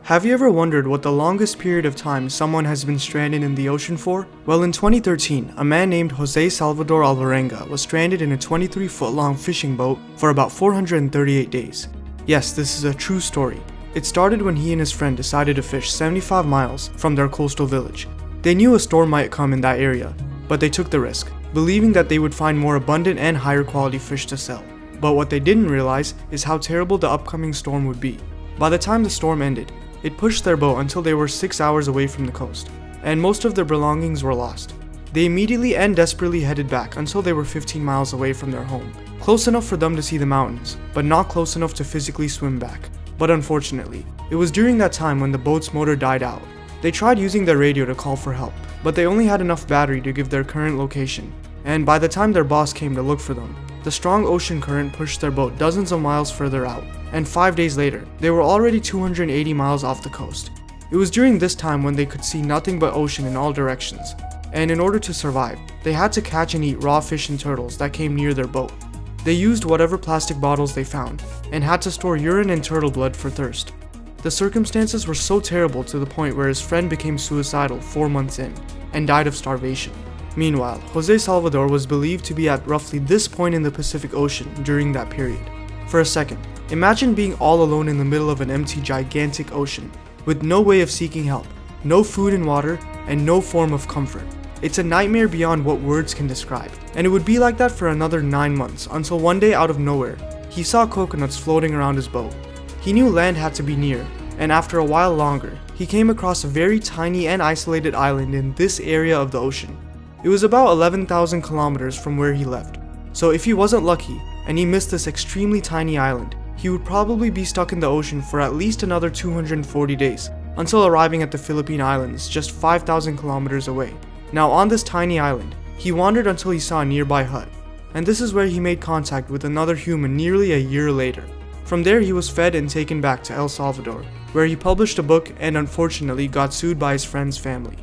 Have you ever wondered what the longest period of time someone has been stranded in the ocean for? Well, in 2013, a man named Jose Salvador Alvarenga was stranded in a 23-foot-long fishing boat for about 438 days. Yes, this is a true story. It started when he and his friend decided to fish 75 miles from their coastal village. They knew a storm might come in that area, but they took the risk, believing that they would find more abundant and higher quality fish to sell. But what they didn't realize is how terrible the upcoming storm would be. By the time the storm ended, it pushed their boat until they were 6 hours away from the coast, and most of their belongings were lost. They immediately and desperately headed back until they were 15 miles away from their home, close enough for them to see the mountains, but not close enough to physically swim back. But unfortunately, it was during that time when the boat's motor died out. They tried using their radio to call for help, but they only had enough battery to give their current location, and by the time their boss came to look for them, the strong ocean current pushed their boat dozens of miles further out, and 5 days later, they were already 280 miles off the coast. It was during this time when they could see nothing but ocean in all directions, and in order to survive, they had to catch and eat raw fish and turtles that came near their boat. They used whatever plastic bottles they found, and had to store urine and turtle blood for thirst. The circumstances were so terrible to the point where his friend became suicidal 4 months in, and died of starvation. Meanwhile, Jose Salvador was believed to be at roughly this point in the Pacific Ocean during that period. For a second, imagine being all alone in the middle of an empty, gigantic ocean, with no way of seeking help, no food and water, and no form of comfort. It's a nightmare beyond what words can describe, and it would be like that for another 9 months until one day out of nowhere, he saw coconuts floating around his boat. He knew land had to be near, and after a while longer, he came across a very tiny and isolated island in this area of the ocean. It was about 11,000 kilometers from where he left, so if he wasn't lucky and he missed this extremely tiny island, he would probably be stuck in the ocean for at least another 240 days, until arriving at the Philippine Islands just 5,000 kilometers away. Now on this tiny island, he wandered until he saw a nearby hut, and this is where he made contact with another human nearly a year later. From there he was fed and taken back to El Salvador, where he published a book and unfortunately got sued by his friend's family.